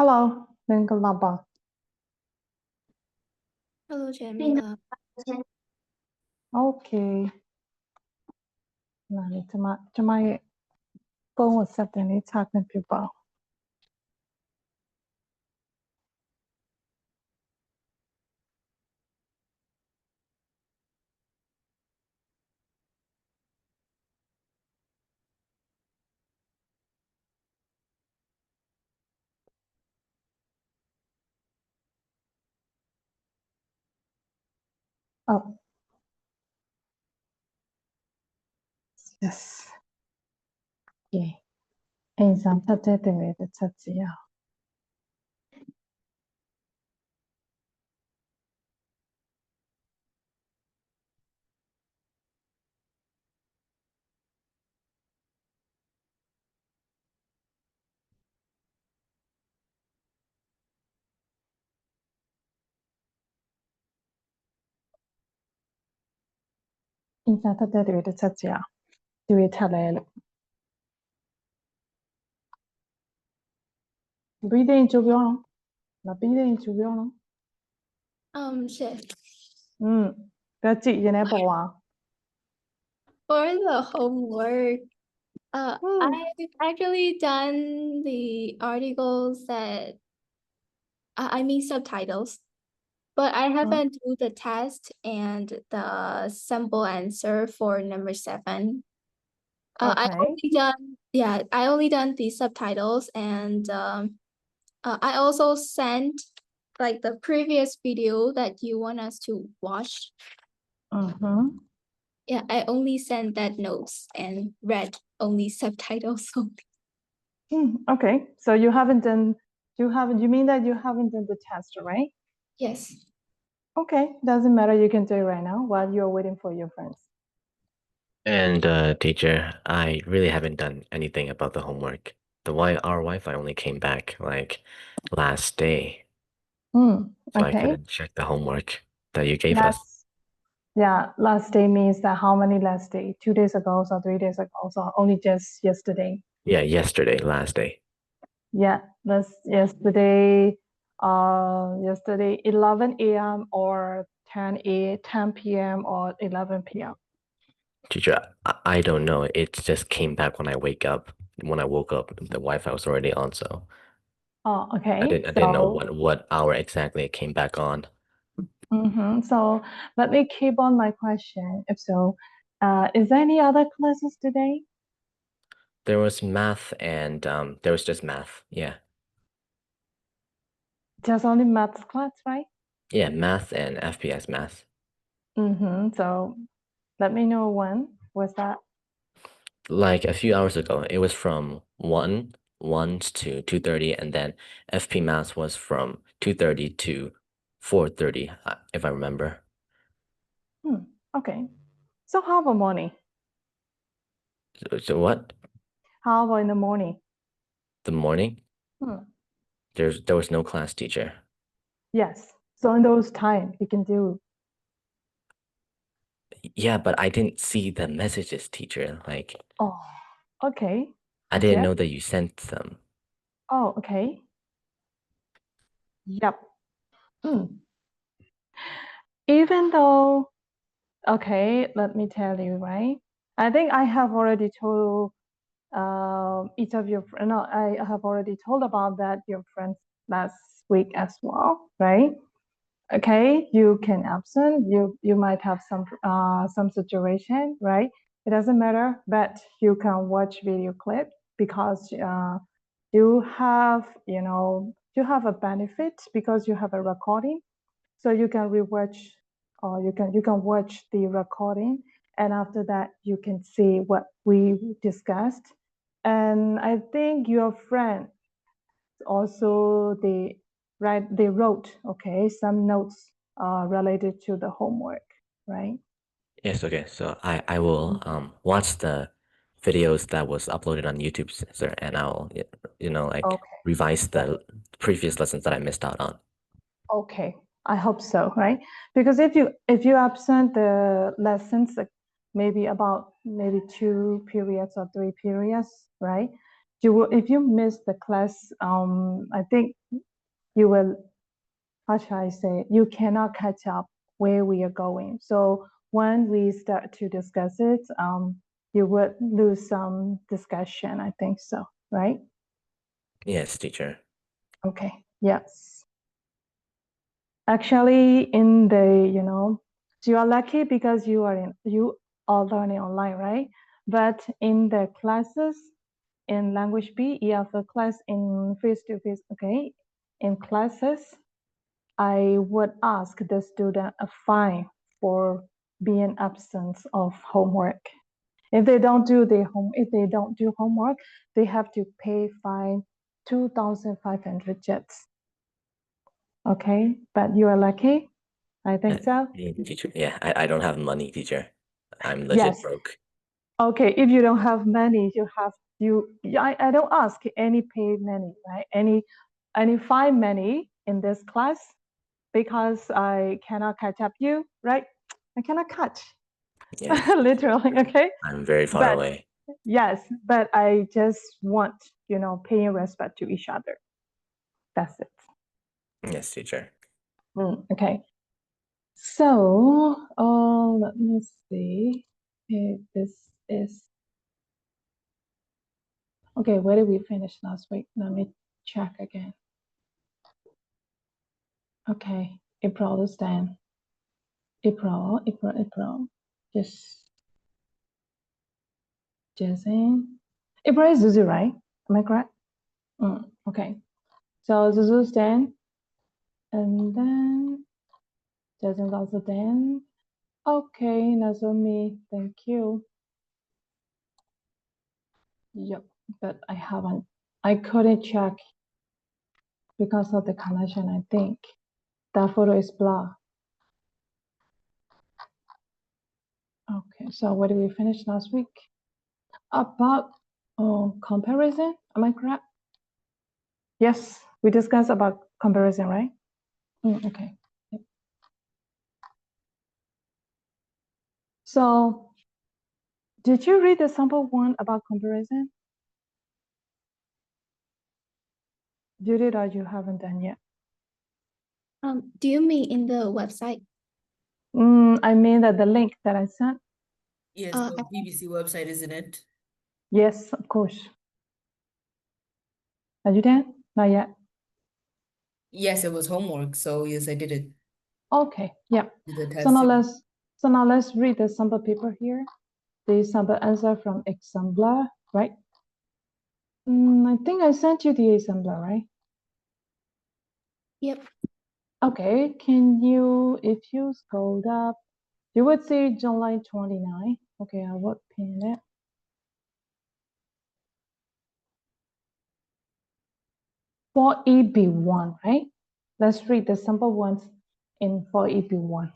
Hello，那个老板，Hello chị Mila. OK，嗱，你做乜幫我設定你拆緊表包？哦，yes，耶，印象七姐定你嘅七字啊？印象七姐定你嘅七字啊？要七嚟，reading 做咗咯，嗱，reading 做咗咯，Shit. 個字嘢你報啊？For the homework,嗯 I've actually done the articles that I mean subtitles, but I 嗯 haven't do the test and the sample answer for number 7.，OK，I only done the subtitles and I also sent like the previous video that you want us to watch. 嗯哼，Yeah, I only sent that notes and read only subtitles only. OK，so you haven't you mean that you haven't done the test, right? Yes. OK, doesn't matter, you can do it right now while you're waiting for your friends. And teacher, I really haven't done anything about the homework. Our Wi-Fi only came back like last day, so I Okay. couldn't check the homework that you gave us. Last day means that how many last day? 2 days ago or 3 days ago, so only just yesterday. Yeah, yesterday, last day. Yeah, that's yesterday, yesterday 11 a.m. or 10 p.m. or 11 p.m. Teacher, I don't know. It just came back when I wake up. When I woke up, the Wi-Fi was already on, so Oh, I okay. didn't know what hour exactly it came back on. So let me keep on my question. If so, is there any other classes today? There was math and there was just math. Yeah. Just only maths class, right? Yeah, math and FPS math. So let me know when was that. Like a few hours ago, it was from 1 to 2:30, and then FP Maths was from 2:30 to 4:30, if I remember. Okay. So how about morning? So what? How about in the morning? The morning? Hmm. There was no class teacher. Yes. So in those time you can do. Yeah, but I didn't see the messages, teacher. Like, Oh, okay. I didn't Yeah. know that you sent them. Oh, okay. Yep. Even though, okay, let me tell you, right? I think I have already told each of your friends. No, I have already told about that your friends last week as well, right? Okay, you can absent. You might have some situation, right? It doesn't matter, but you can watch video clip because you have you have a benefit because you have a recording, so you can rewatch or you can watch the recording, and after that you can see what we discussed. And I think your friend also they wrote some notes related to the homework, right? Yes, okay. So I will watch the videos that was uploaded on YouTube, sir, and I'll like Okay. revise the previous lessons that I missed out on. Okay, I hope so, right? Because if you absent the lessons, like maybe 2 periods or 3 periods, right? if you miss the class, I think you will, how shall I say, you cannot catch up where we are going. So when we start to discuss it, you would lose some discussion, I think so, right? Yes, teacher. Okay, yes. Actually, in the, so you are lucky because you are learning online, right? But in the classes, in language B, EFL class, in face-to-face, okay, in classes, I would ask the student a fine for being absent of homework. If they don't do homework, they have to pay fine 2,500 jets. Okay, but you are lucky. I think so. Teacher, yeah, I don't have money, teacher. I'm legit Yes. broke. Okay, if you don't have money, I don't ask any paid money, right? Any fine money in this class because I cannot catch up you, right? I cannot catch. Yes, Literally, okay? I'm very far But away. yes, but I just want, paying respect to each other. That's it. Yes, teacher. Okay. So, let me see. Okay, this is okay. Where did we finish last week? Let me check again. Okay, April is then. April. Just Jason. April is Zuzu, right? Am I correct? Okay. So Zuzu's then, and then Jason's also then. Okay, Nazumi, thank you. Yep, but I couldn't check because of the connection, I think. That photo is blur. Okay, so what did we finish last week? About comparison, am I correct? Yes, we discussed about comparison, right? Okay. Yep. So, did you read the sample one about comparison? You did or you haven't done yet? Do you mean in the website? I mean that the link that I sent. Yes, the BBC website, isn't it? Yes, of course. Are you done? Not yet. Yes, it was homework, so yes, I did it. Okay, yeah. The test. So now let's read the sample paper here. The sample answer from Exambler, right? I think I sent you the Exambler, right? Yep. Okay, if you scroll up, you would see July 29. Okay, I would pin it. For EB1, right? Let's read the sample ones in for EB1.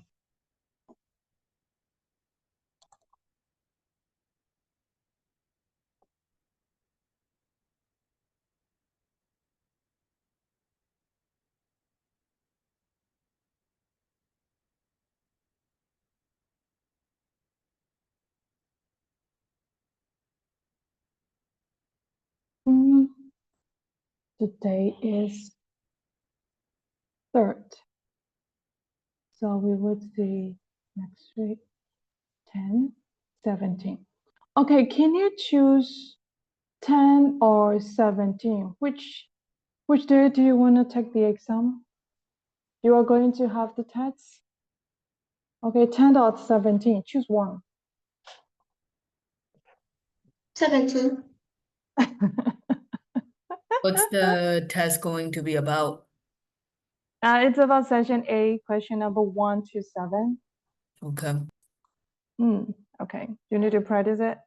Today is 3rd. So we would see next week 10, 17. Okay, can you choose 10 or 17? Which day do you want to take the exam? You are going to have the tests? Okay, 10 or 17, choose one. 17. What's the test going to be about? It's about session A, question number 1 to 7. Okay. Okay, you need to practice it.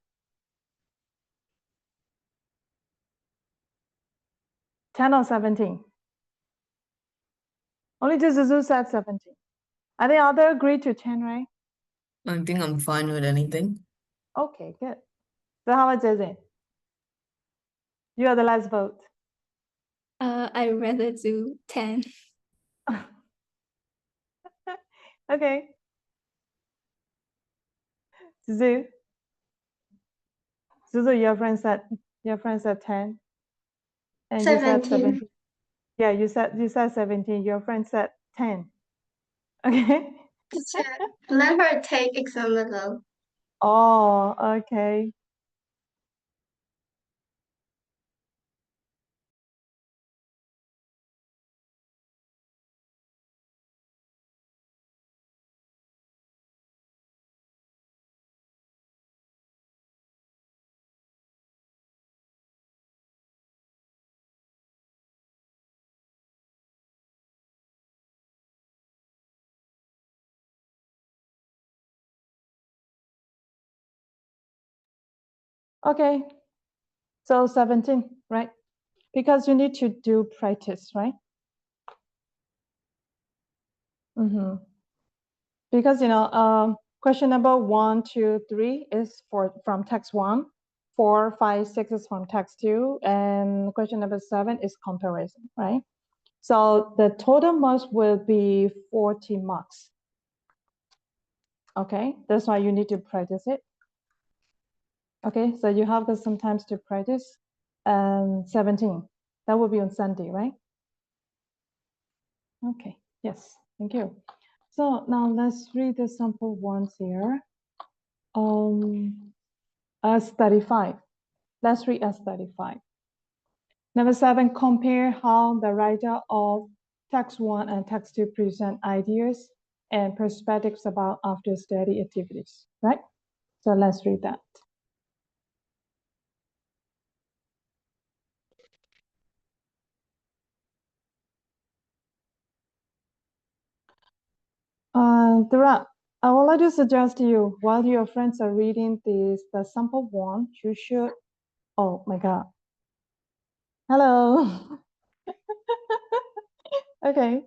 10 or 17? Only Zuzu said 17. I think other agree to 10, right? I think I'm fine with anything. Okay, good. So how about Jason? You are the last vote. I rather do 10. Okay. Zuzu, your friend said 10. And you said 17. 17. Yeah, you said 17. Your friend said 10. Okay. Teacher, let her take exam alone. Oh, okay. Okay. So 17, right? Because you need to do practice, right? Mm-hmm. Because question number 1, 2, 3 is from text 1, 4, 5, 6 is from text 2, and question number 7 is comparison, right? So the total marks will be 40 marks. Okay, that's why you need to practice it. Okay, so you have some times to practice. 17, that will be on Sunday, right? Okay, yes, thank you. So now let's read the sample ones here. S35. Let's read S35. Number 7, compare how the writer of text 1 and text 2 present ideas and perspectives about after study activities, right? So let's read that. Dara, I would like to suggest to you, while your friends are reading the sample one, you should, oh my God. Hello. Okay.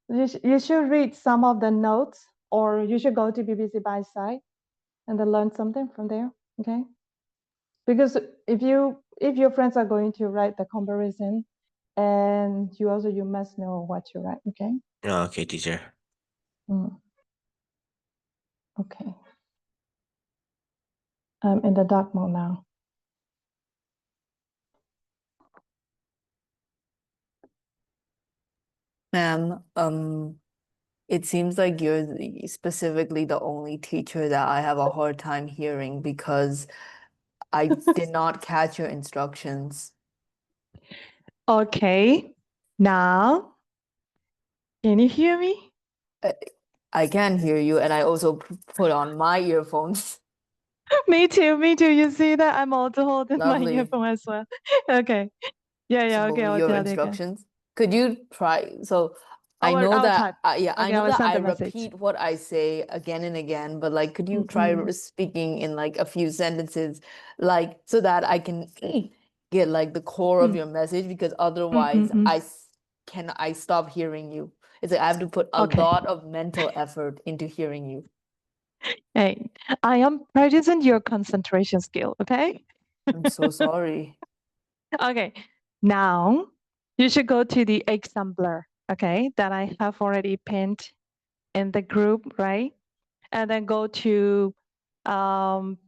You should read some of the notes, or you should go to BBC by side and then learn something from there. Okay. Because if your friends are going to write the comparison, and you must know what to write. Okay. Oh, okay, teacher. Okay. I'm in the dark mode now. Ma'am, it seems like you're specifically the only teacher that I have a hard time hearing because I did not catch your instructions. Okay. Now, can you hear me? I can hear you, and I also put on my earphones. Me too. Me too. You see that I'm also holding my Lovely. earphone as well. Okay. Yeah. Okay. I'll Your tell you again. instructions. Could you try? So I I know will that type. yeah, I Okay, I know will that send I the message. repeat what I say again and again, but like, could you try speaking in like a few sentences, like so that I can get like the core of your message? Because otherwise, I stop hearing you. It's like I have to put a Okay. lot of mental effort into hearing you. Hey, I am practicing your concentration skill. Okay. I'm so sorry. Okay. Now you should go to the exampler. Okay, that I have already pinned in the group, right? And then go to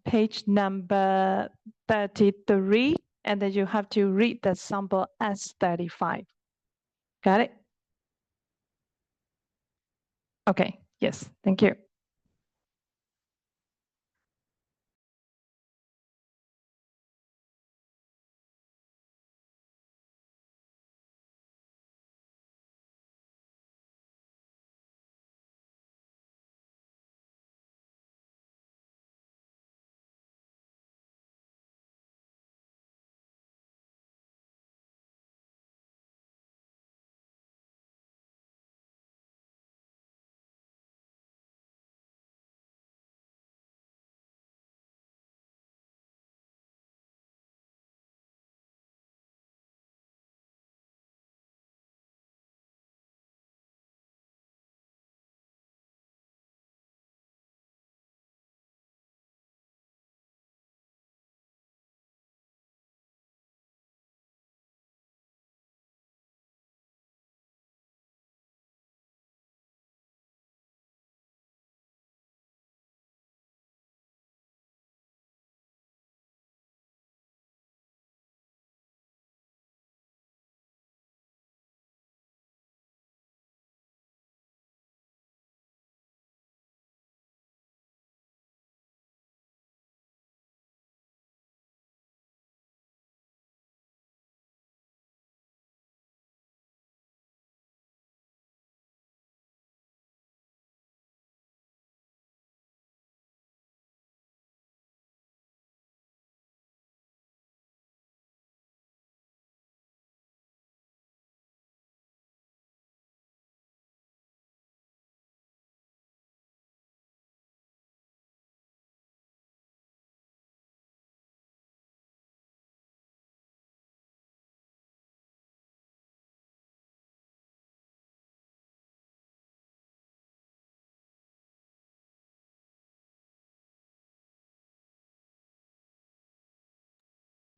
page number 33, and then you have to read the sample S35. Got it? Okay, yes, thank you.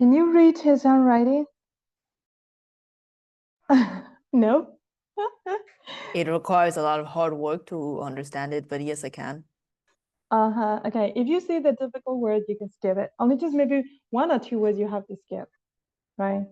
Can you read his handwriting? No? It requires a lot of hard work to understand it, but yes, I can. Okay, if you see the difficult word, you can skip it. Only just maybe 1 or 2 words you have to skip, right?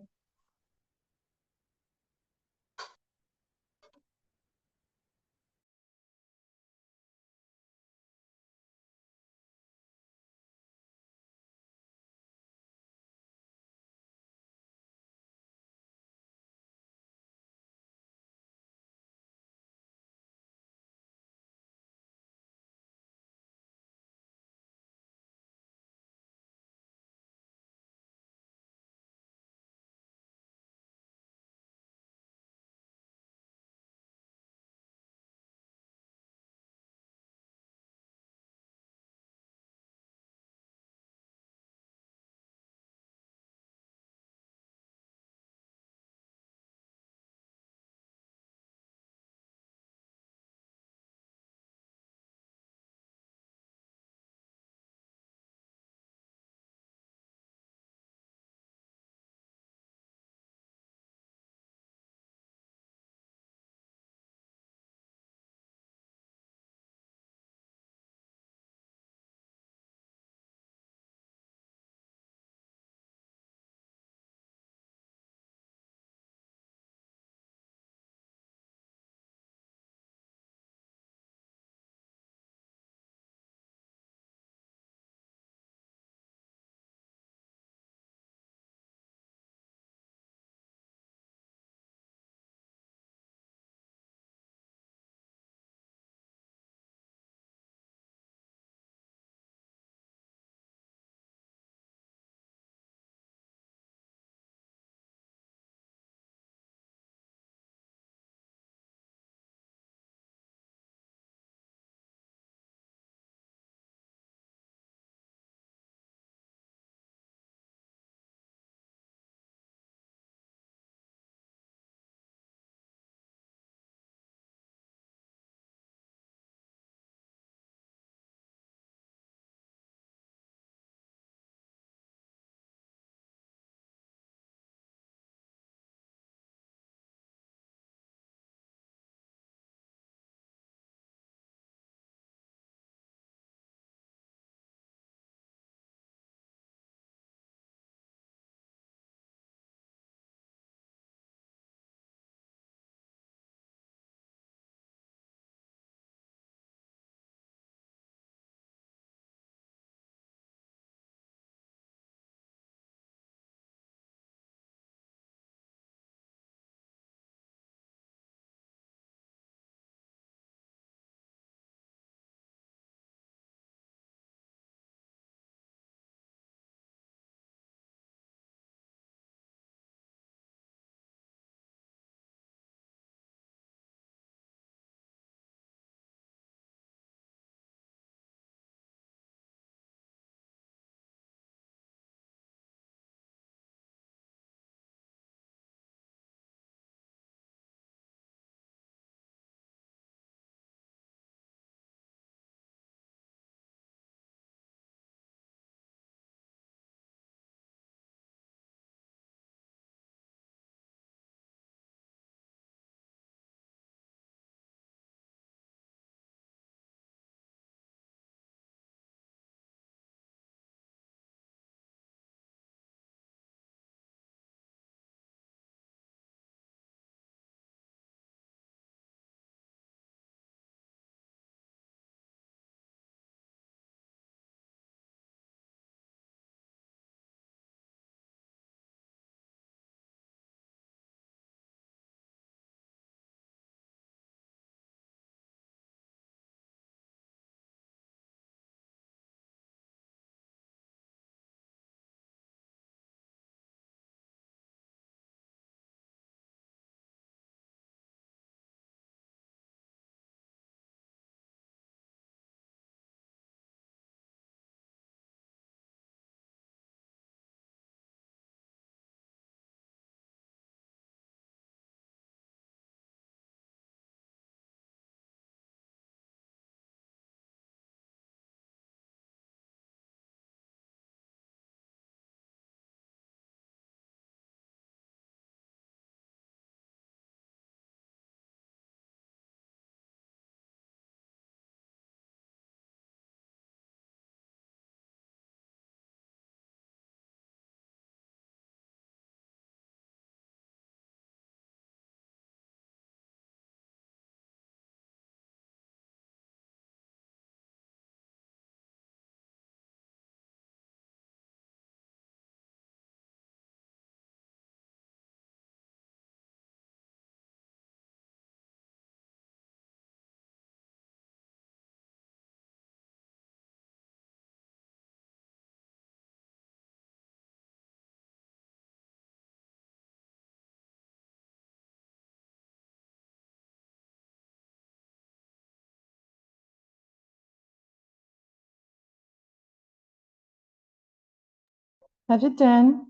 Have you done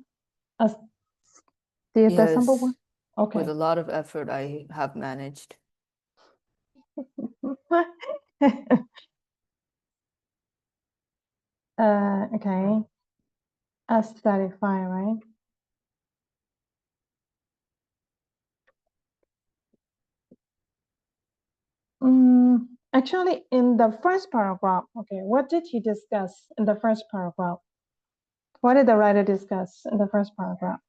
the December one? Okay. With a lot of effort, I have managed. Okay. Aesthetic fine, right? Actually, in the first paragraph, okay, what did he discuss in the first paragraph? What did the writer discuss in the first paragraph?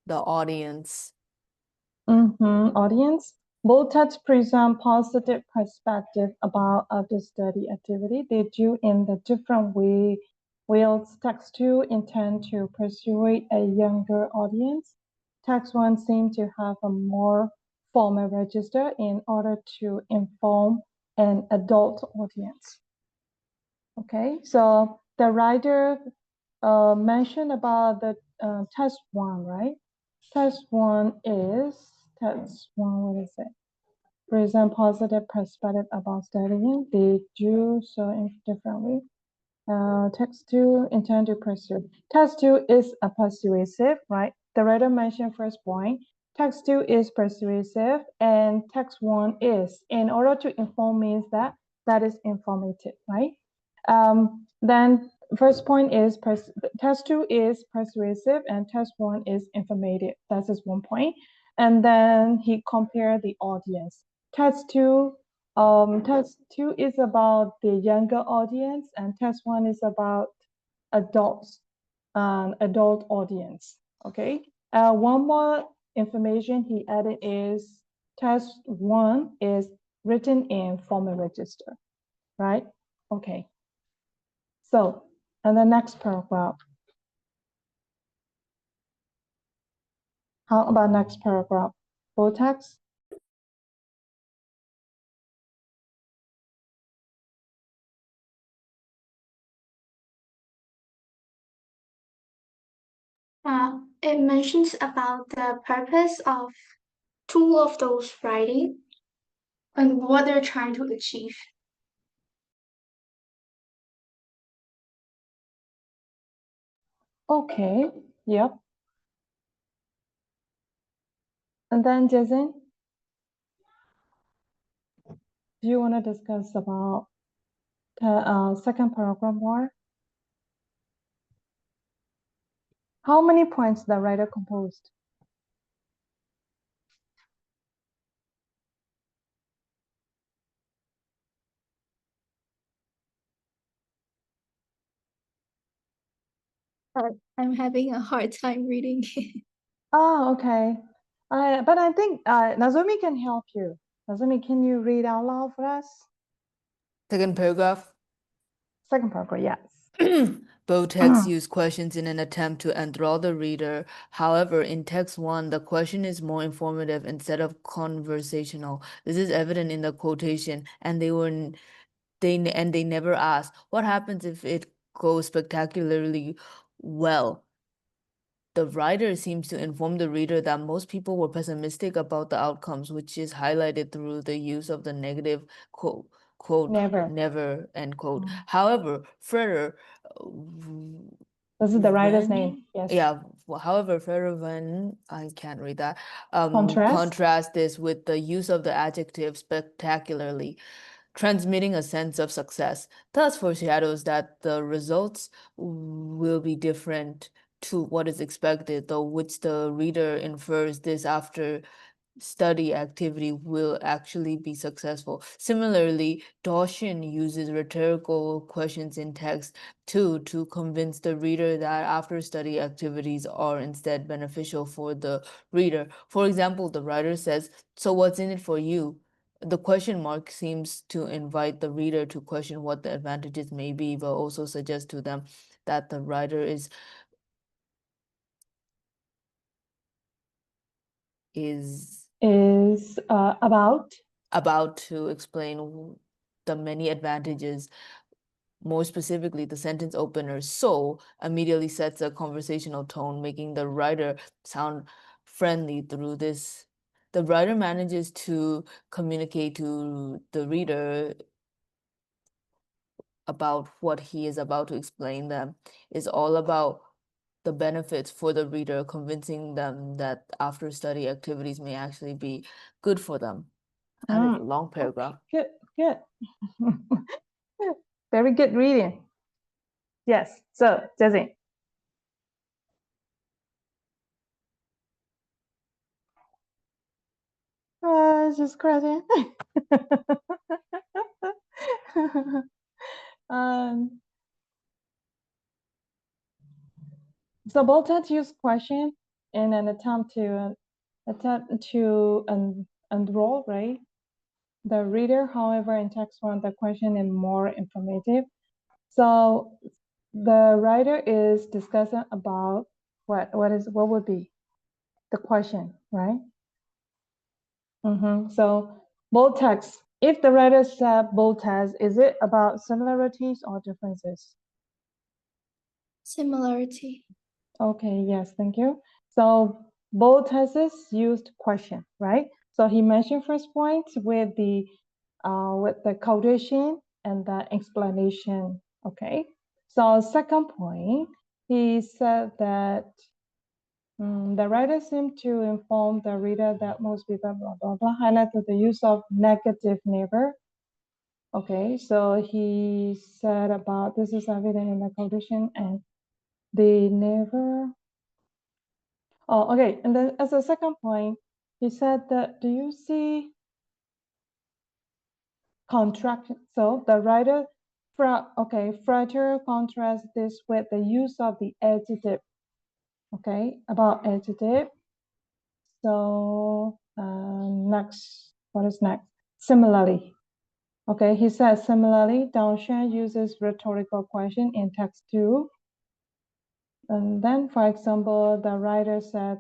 The audience. Audience. Both texts present positive perspective about the study activity they do in the different way. Whilst text 2 intend to persuade a younger audience, text 1 seem to have a more formal register in order to inform an adult audience. Okay, so the writer mentioned about the test 1, right? Test 1 is, what is it? Present positive perspective about studying. They do so in different way. Text 2, intend to pursue. Text 2 is a persuasive, right? The writer mentioned first point. Text 2 is persuasive and text 1 is. In order to inform means that is informative, right? Then first point is test 2 is persuasive and test 1 is informative. That is one point. And then he compared the audience. Test 2 is about the younger audience and test 1 is about adults, adult audience. Okay. One more information he added is test 1 is written in formal register, right? Okay. So, and the next paragraph. How about next paragraph? Full text? It mentions about the purpose of two of those writing and what they're trying to achieve. Okay, yep. And then Jason, do you want to discuss about the second paragraph more? How many points the writer composed? I'm having a hard time reading. Oh, okay. But I think Nazumi can help you. Nazumi, can you read out loud for us? Second paragraph. Second paragraph, yes. Both texts use questions in an attempt to enthrall the reader. However, in text 1, the question is more informative instead of conversational. This is evident in the quotation, and they never ask, what happens if it goes spectacularly well? The writer seems to inform the reader that most people were pessimistic about the outcomes, which is highlighted through the use of the negative quote, never, end quote. However, further, this is the writer's name. Yes. Yeah. However, Ferrovan, I can't read that. Contrast? Contrast this with the use of the adjective spectacularly, transmitting a sense of success. Thus foreshadows that the results will be different to what is expected, though which the reader infers this after study activity will actually be successful. Similarly, Dawson uses rhetorical questions in text too to convince the reader that after study activities are instead beneficial for the reader. For example, the writer says, "So what's in it for you?" The question mark seems to invite the reader to question what the advantages may be, but also suggest to them that the writer is about to explain the many advantages. More specifically, the sentence opener "so" immediately sets a conversational tone, making the writer sound friendly through this the writer manages to communicate to the reader about what he is about to explain them is all about the benefits for the reader, convincing them that after study activities may actually be good for them. Kind of a long paragraph. Good, good. Very good reading. Yes, so Jesse. Just cracking. So Bolton used question in an attempt to enroll, right? The reader, however, in text one, the question is more informative. So the writer is discussing about what would be the question, right? So bold text. If the writer said bold text, is it about similarities or differences? Similarity. Okay, yes, thank you. So bold tests used question, right? So he mentioned first point with the quotation and the explanation. Okay. So second point, he said that the writer seemed to inform the reader that most people blah blah blah highlighted the use of negative never. Okay, so he said about this is evident in the quotation and the never. Oh, okay. And then as a second point, he said that, do you see contract? So the writer, further contrast this with the use of the adjective. Okay, about adjective. So next, what is next? Similarly. Okay, he says similarly, Dawson uses rhetorical question in text 2. And then, for example, the writer says,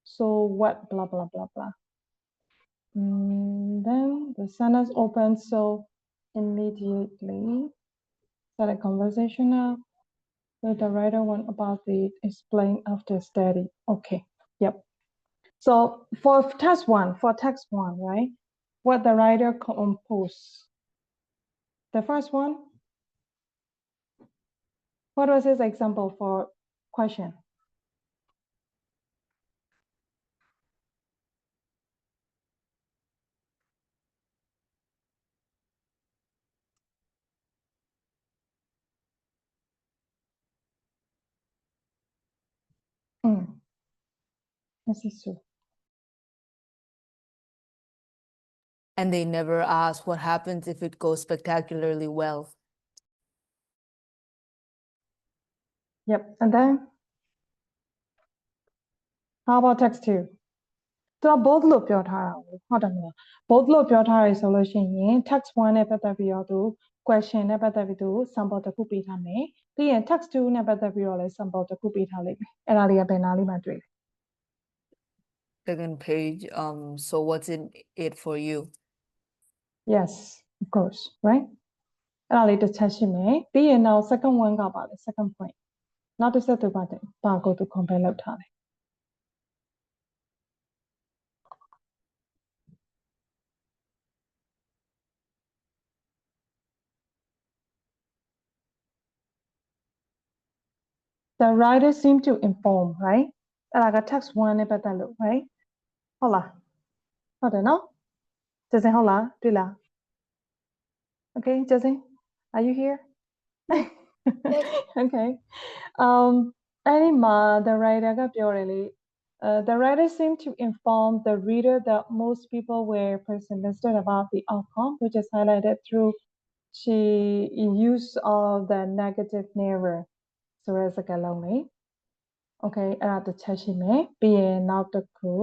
so what, blah, blah, blah, blah. Then the sentence opens, so immediately start a conversation up. So the writer went about the explain after study. Okay, yep. So for text one, right? What the writer composed. The first one, what was his example for question? This is true. And they never ask what happens if it goes spectacularly well. Yep, and then how about text 2? သူက both လို့ပြောထားတာဟုတ်တယ်မလား both လို့ပြောထားရဆိုလို့ရှိရင် text 1နဲ့ပတ်သက်ပြီးတော့သူ question နဲ့ပတ်သက်ပြီးသူ sample တစ်ခုပေးထားမယ်ပြီးရင် text 2နဲ့ပတ်သက်ပြီးတော့လည်း sample တစ်ခုပေးထားလိမ့်မယ်အဲ့ဒါလေးကဘယ်နားလေးမှာတွေ့လဲ Second page, so what's in it for you? Yes, of course, right? အဲ့ဒါလေးတစ်ချက်ရှိမယ်ပြီးရင်နောက် second one ကပါလေ second point နောက်တစ်ဆက်သူပါတယ်ဘာကိုသူ compare လုပ်ထားလဲ The writer seemed to inform, right? အဲ့ဒါက text 1နဲ့ပတ်သက်လို့ right? ဟုတ်လားဟုတ်တယ်နော် Jason ဟုတ်လားတွေ့လား Okay, Jason, are you here? Okay. Anima, the writer ကပြောတယ်လေ the writer seemed to inform the reader that most people were pessimistic about the outcome, which is highlighted through she use of the negative never ဆိုတဲ့စကားလုံးလေ Okay, အဲ့ဒါတစ်ချက်ရှိမယ်ပြီးရင်နောက်တစ်ခု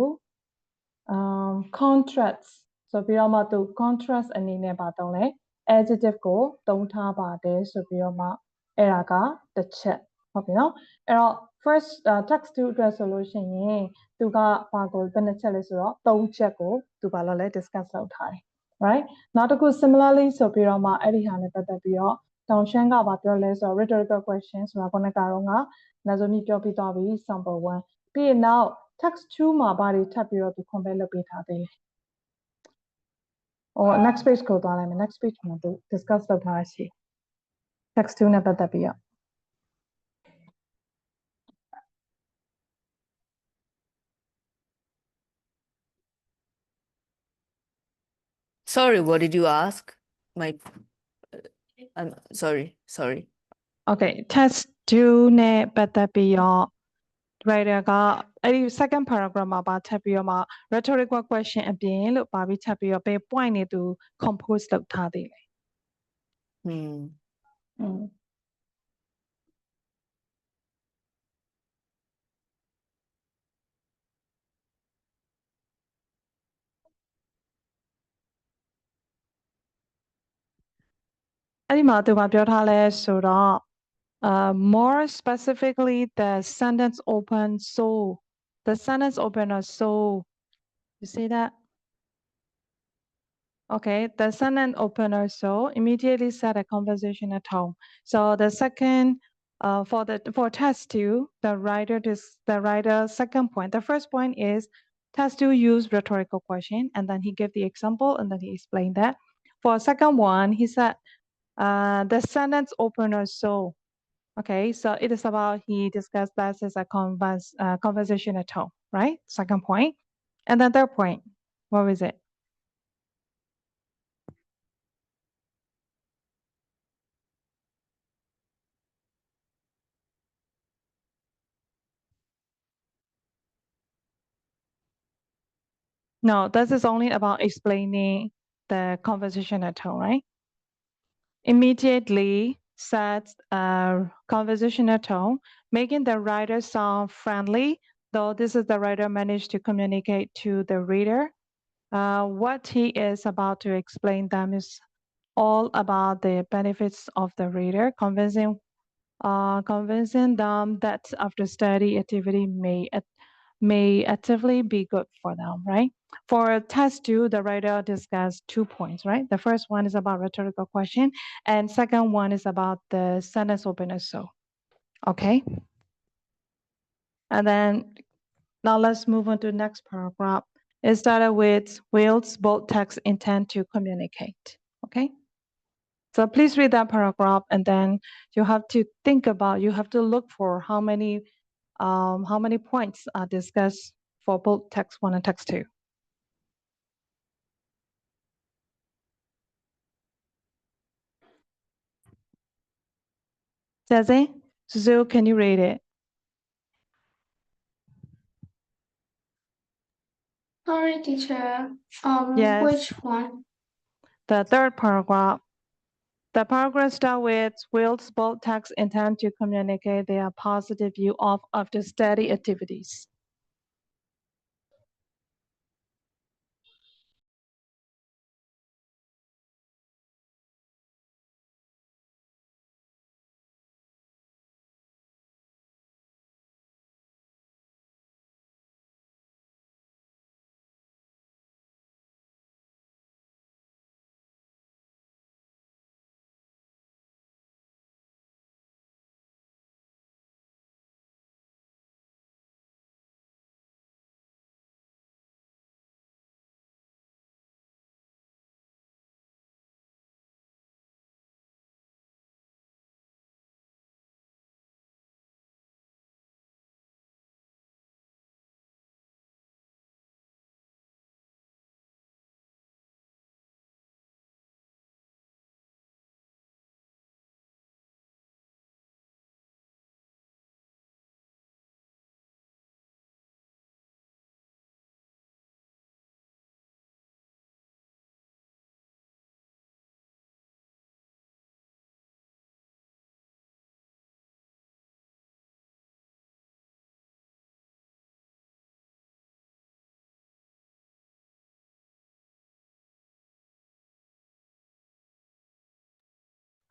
contrast ဆိုပြီးတော့မှသူ contrast အနေနဲ့ပါတော့လဲ adjective ကိုသုံးထားပါတယ်ဆိုပြီးတော့မှအဲ့ဒါကတစ်ချက်ဟုတ်ပြီနော်အဲ့တော့ first text 2အတွက်ဆိုလို့ရှိရင်သူကဘာကိုဘယ်နှချက်လဲဆိုတော့၃ချက်ကိုသူဘာလို့လဲ discuss လုပ်ထားတယ် right နောက်တစ်ခု similarly ဆိုပြီးတော့မှအဲ့ဒီဟာနဲ့ပတ်သက်ပြီးတော့တောင်ရှန်းကဘာပြောလဲဆိုတော့ rhetorical question ဆိုတာခုနကတော့ငါနောက်ဆုံးပြောပြီးသွားပြီ sample 1ပြီးရင်နောက် text 2မှာဘာတွေထပ်ပြီးတော့ compare လုပ်ပေးထားသေးလဲ။ next page ကိုသွားလိုက်မယ် next page မှာ discuss လုပ်ထားရှိ text 2နဲ့ပတ်သက်ပြီးတော့ Sorry, what did you ask? I'm sorry. Okay, test 2နဲ့ပတ်သက်ပြီးတော့ writer ကအဲ့ဒီ second paragraph မှာပါထပ်ပြီးတော့မှ rhetorical question အပြင်လို့ပါပြီးထပ်ပြီးတော့ဘယ် point တွေသူ compose လုပ်ထားသေးလဲ အဲ့ဒီမှာသူကပြောထားလဲဆိုတော့ more specifically the sentence open so the sentence opener so you see that okay the sentence opener so immediately set a conversational tone so the second for test 2 the writer second point the first point is test 2 use rhetorical question and then he gave the example and then he explained that for second one he said the sentence opener so okay so it is about he discussed that as a conversational tone right second point and then third point what was it no this is only about explaining the conversational tone right immediately sets a conversational tone, making the writer sound friendly, though this is the writer managed to communicate to the reader. What he is about to explain them is all about the benefits of the reader, convincing them that after study activity may actively be good for them, right? For test 2, the writer discussed 2 points, right? The first one is about rhetorical question, and second one is about the sentence opener. So, okay. And then now let's move on to the next paragraph. It started with Will's bold text intent to communicate. Okay. So please read that paragraph, and then you have to think about. You have to look for how many points are discussed for both text 1 and text 2. Zazie, Suzu, can you read it? Sorry, teacher. Yes. Which one? The third paragraph. The paragraph starts with Will's bold text intend to communicate their positive view of after study activities.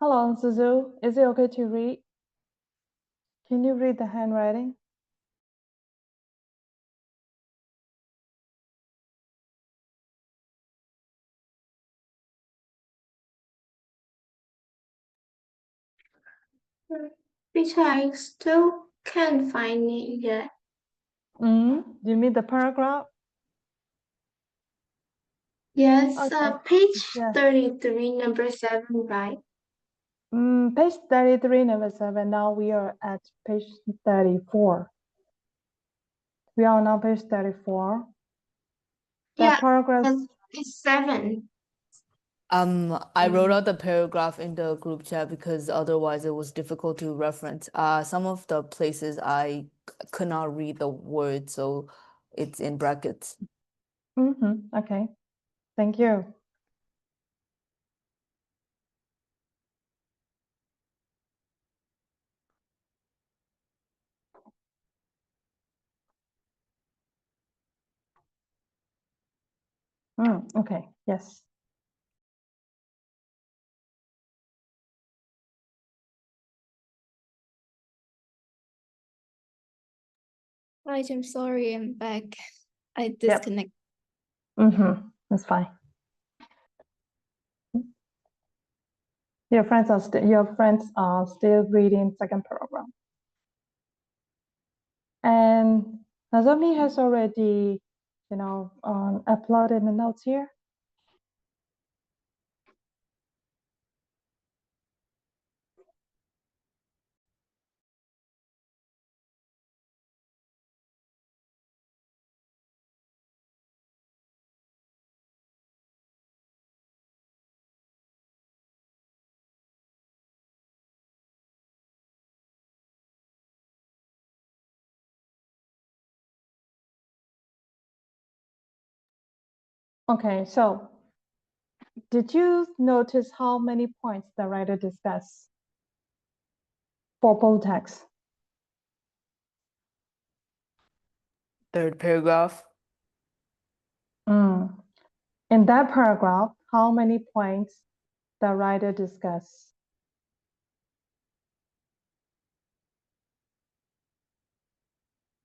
Hello, Suzu. Is it okay to read? Can you read the handwriting? Teacher, I still can't find it yet. You mean the paragraph? Yes, Okay. page Yeah. 33, number 7, right? Page 33, number 7. Now we are at page 34. We are now page 34. That Yeah, paragraph. it's 7. I wrote out the paragraph in the group chat because otherwise it was difficult to reference. Some of the places I could not read the word, so it's in brackets. Okay. Thank you. Okay. Yes. Right, I'm sorry, I'm back. I disconnect. That's fine. Your friends are still reading second paragraph. And Nozomi has already, uploaded the notes here. Okay, so did you notice how many points the writer discussed for bold text? Third paragraph. In that paragraph, how many points the writer discussed?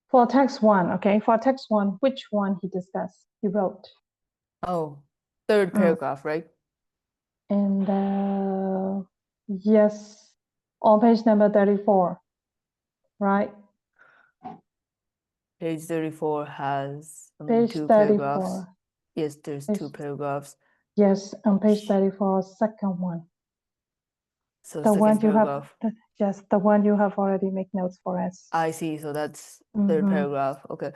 For text 1, okay, for text 1, which one he discussed, he wrote? Oh, third paragraph, right? And yes, on page number 34, right? Page 34 has Page two 34. paragraphs. Yes, there's two paragraphs. Yes, on page 34, second one. So The one second you paragraph. have, yes, the one you have already made notes for us. I see, so that's third paragraph, okay.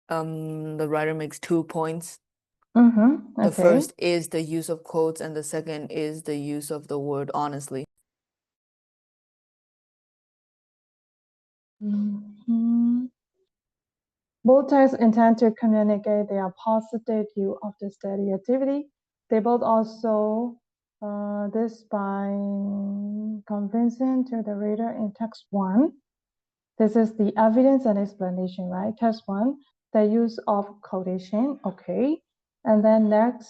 The writer makes 2 points. Okay. The first is the use of quotes, and the second is the use of the word honestly. Both texts intend to communicate their positive view of the study activity. They both also this by convincing to the reader in text 1. This is the evidence and explanation, right? Text 1, the use of quotation, okay. And then next,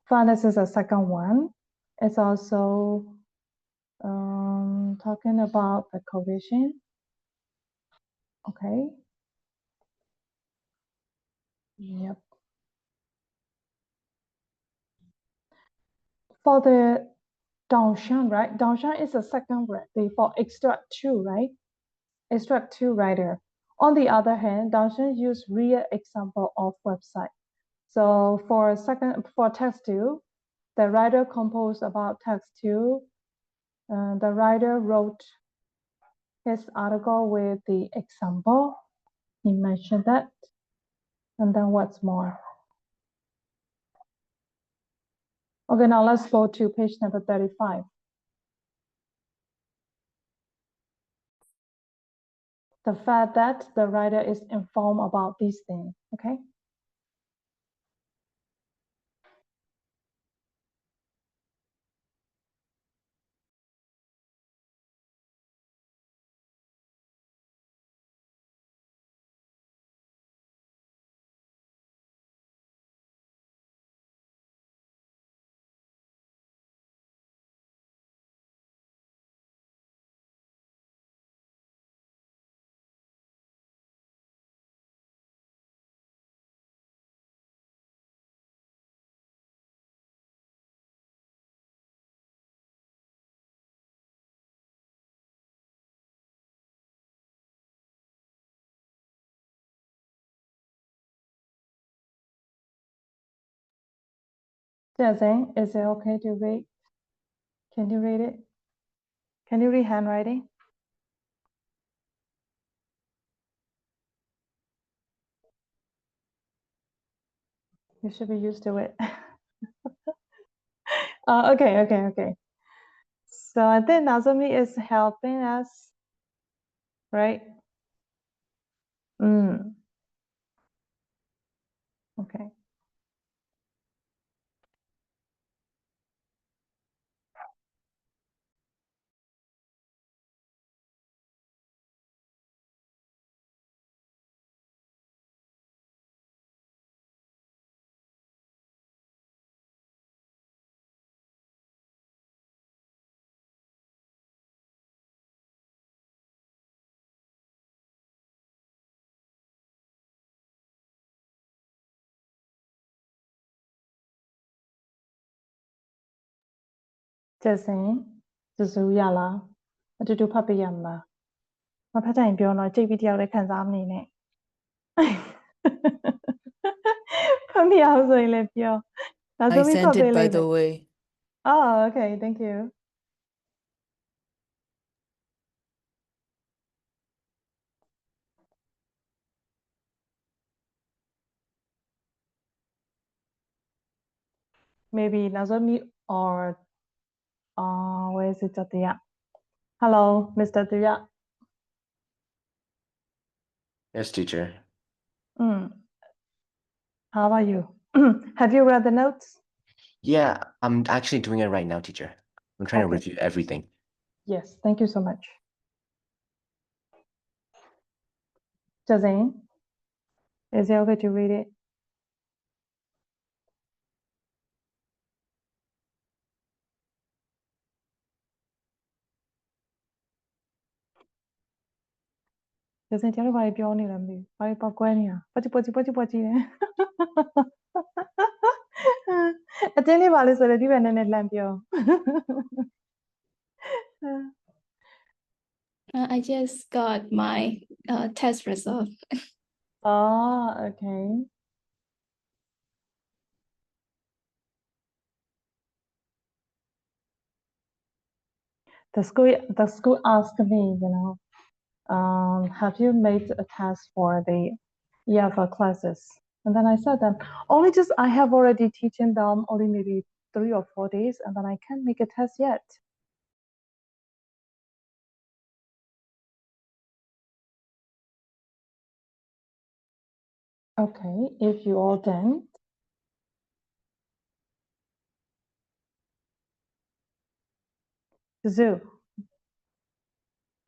this is a second one. It's also talking about the quotation, okay. Yep. For the Dangshan, right? Dangshan is a second word for extract 2, right? Extract 2 writer. On the other hand, Dangshan use real example of website. So for text 2, the writer composed about text 2. The writer wrote his article with the example. He mentioned that. And then what's more? Okay, now let's go to page number 35. The fact that the writer is informed about these things, okay? Jazzy, is it okay to read? Can you read it? Can you read handwriting? You should be used to it. Okay. So I think Nazami is helping us, right? Okay. Jazzy, စုစုရလားအတူတူဖတ်ပေးရမလားမဖတ်တိုင်းပြောတော့ကြိတ်ပြီးတယောက်လည်းခံစားမနေနဲ့ဖတ်မိအောင်ဆိုရင်လည်းပြော I sent it by the way. Oh, okay, thank you. Maybe Nazami or where is it, Jatiya? Hello, Mr. Tiya. Yes, teacher. How about you? Have you read the notes? Yeah, I'm actually doing it right now, teacher. I'm trying to Okay. review everything. Yes, thank you so much. Jazeen, is it okay to read it? Jazeen, ကျတော့ဘာပြောနေလဲမသိဘူး။ဘာပောက်ကွဲနေတာ။ပွက်ကြီးတယ်။အတင်းလေးပါလေဆိုတော့ဒီဘက်နည်းနည်းလှမ်းပြော I just got my test result. Oh, okay. The school asked me, have you made a test for the EFL classes? And then I said them, only just I have already teaching them only maybe 3 or 4 days, and then I can't make a test yet. Okay, if you all done. Zoo,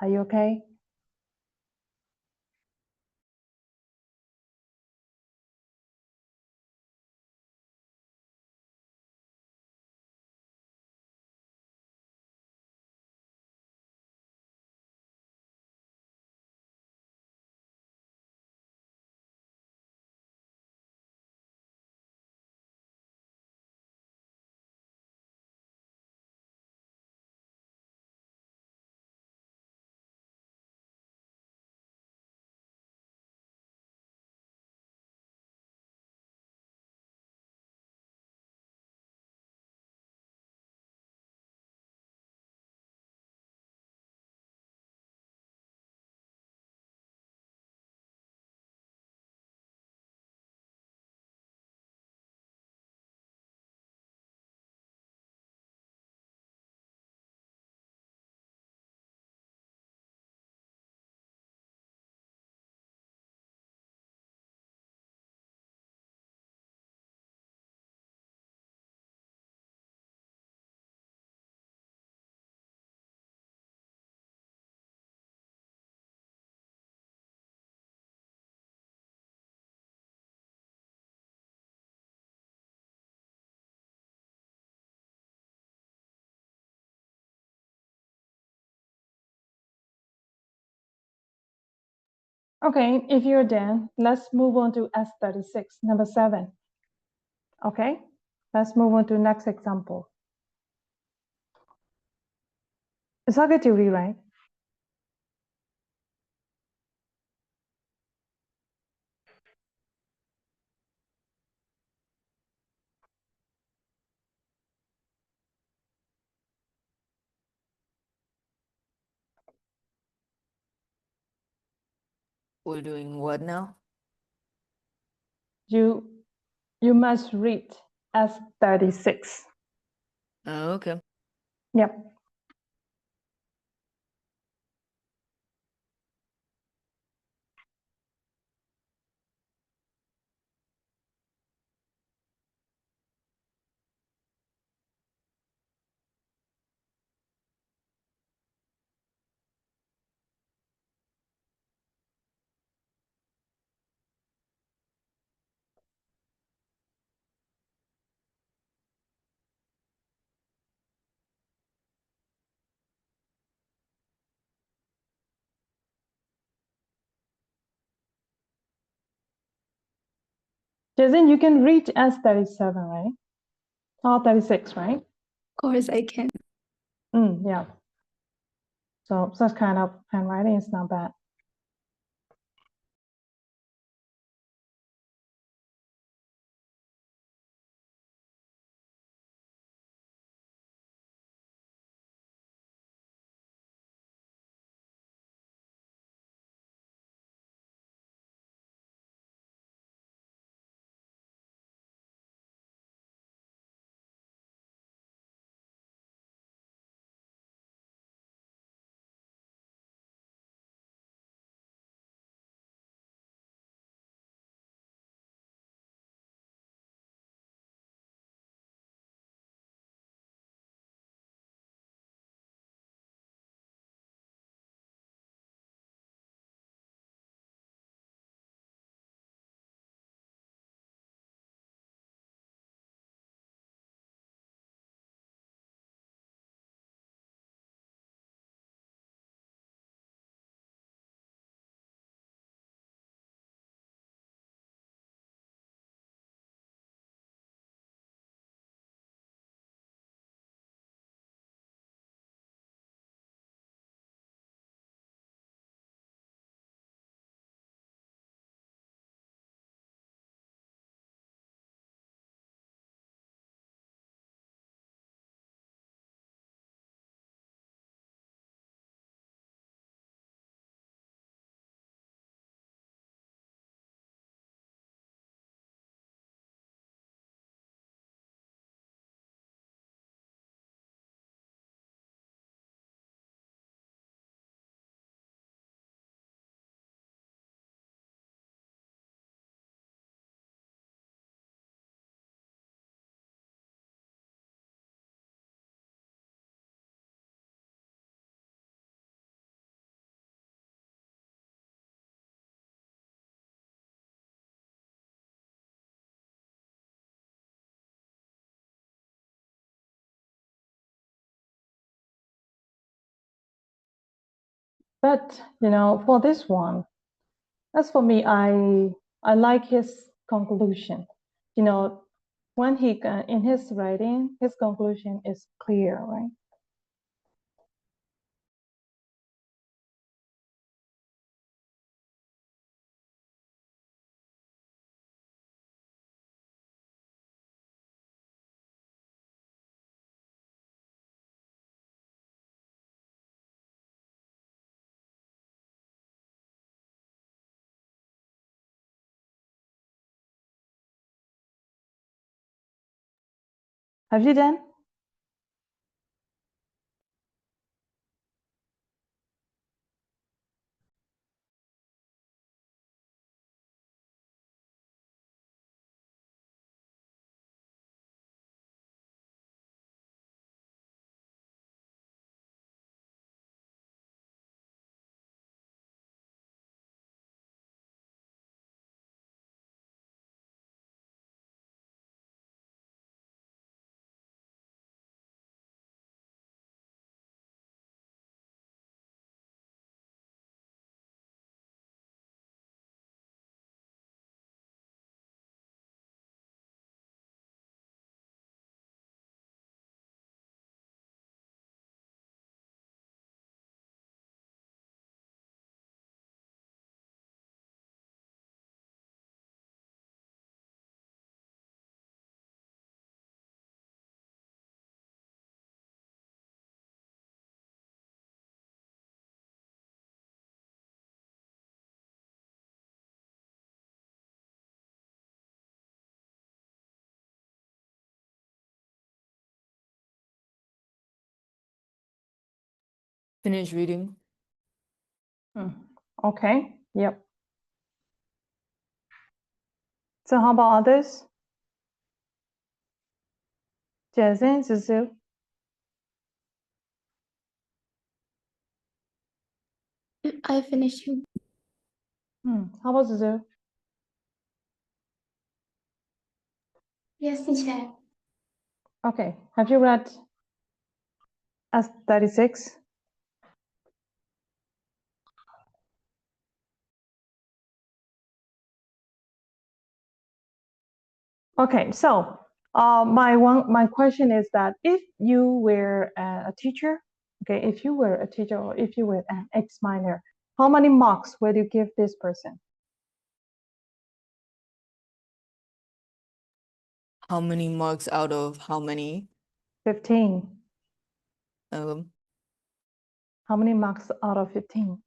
are you okay? Okay, if you're done, let's move on to S36, number 7. Okay, let's move on to next example. It's okay to rewrite. We're doing what now? You must read S36. Oh, okay. Yep. Jason, you can reach S37, right? Or 36, right? Of course, I can. Yeah. So such kind of handwriting is not bad. But for this one, as for me, I like his conclusion. When he in his writing, his conclusion is clear, right? Have you done? Finish reading. Okay, yep. So how about others? Jason, Zuzu? I finished. How about Zuzu? Yes, teacher. Okay, have you read S36? Okay, so my question is that if you were a teacher, okay, if you were a teacher or if you were an ex-minor, how many marks would you give this person? How many marks out of how many? 15. How many marks out of 15?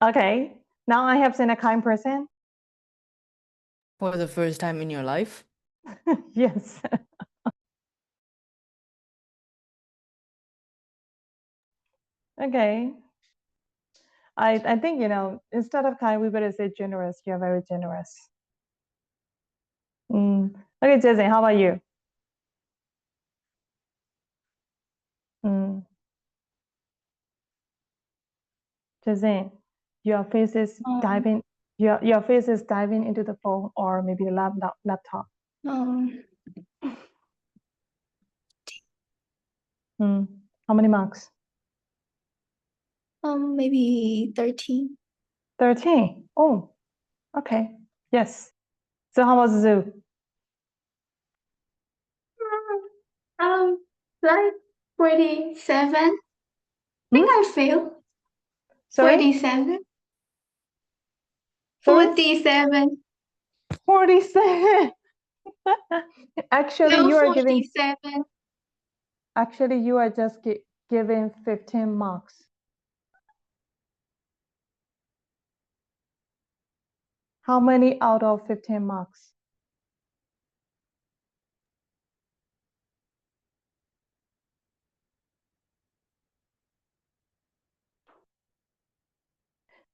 Okay, now I have seen a kind person. for the first time in your life? Yes. Okay. I think, instead of kind, we better say generous. You're very generous. Okay, Jason, how about you? Jason, your face is diving. Your face is diving into the phone or maybe the laptop. How many marks? Maybe 13. 13. Oh, okay. Yes. So how was Zoo? Like 47. I think I failed. Sorry? 47. Sorry? 47. 47. Actually, No, you are giving. 47. Actually, you are just giving 15 marks. How many out of 15 marks?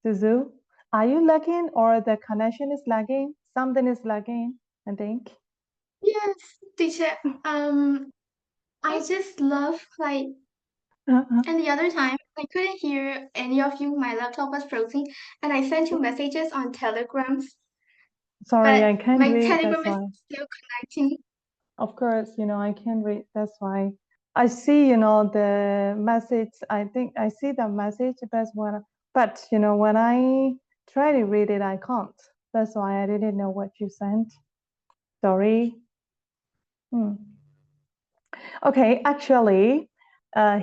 Suzu, are you lagging or the connection is lagging? Something is lagging, I think. Yes, teacher. I just love like, and the other time I couldn't hear any of you. My laptop was frozen, and I sent you messages on Telegrams. Sorry, I But can't my read, Telegram that's is why. still connecting. Of course, I can't read, that's why. I see, the message, I think I see the message, but when I try to read it, I can't. That's why I didn't know what you sent. Sorry. Okay, actually,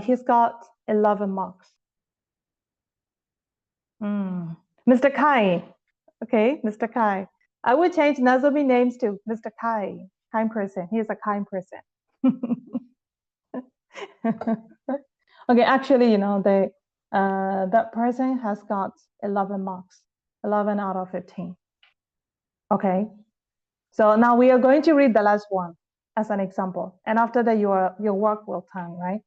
he's got 11 marks. Mr. Kai. Okay, Mr. Kai. I will change Nozomi names to Mr. Kai. Kind person. He is a kind person. Okay, actually, that person has got 11 marks, 11 out of 15. Okay, so now we are going to read the last one as an example, and after that, your work will turn, right?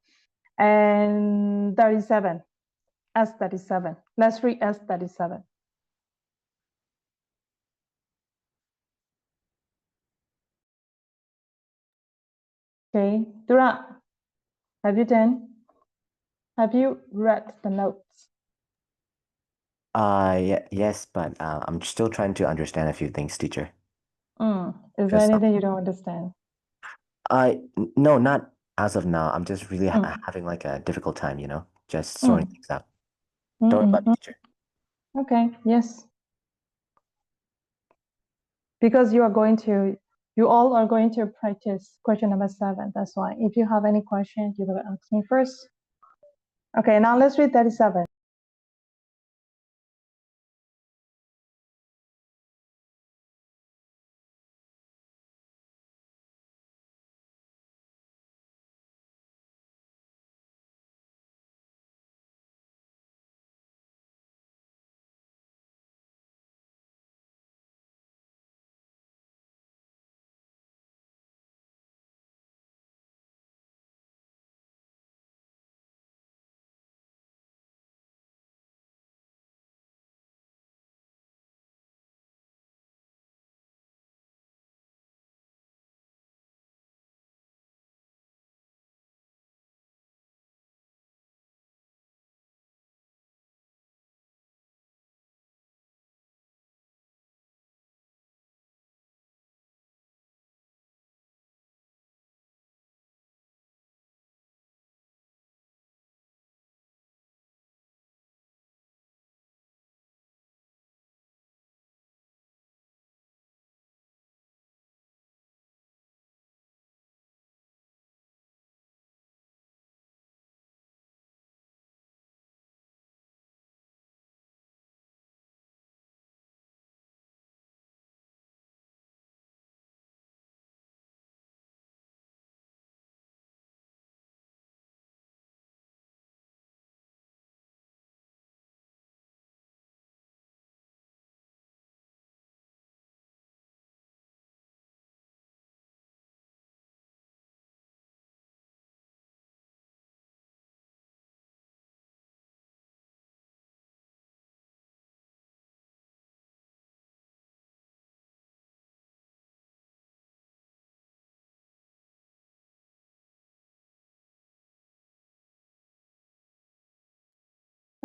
And 37, S37. Let's read S37. Okay, Dura, have you done? Have you read the notes? Yes, but I'm still trying to understand a few things, teacher. Is there anything you don't understand? No, not as of now. I'm just really having like a difficult time, just sorting things out. Don't worry about me, teacher. Okay, yes. Because you are going to You all are going to practice question number 7. That's why. If you have any questions, you will ask me first. Okay, now let's read 37.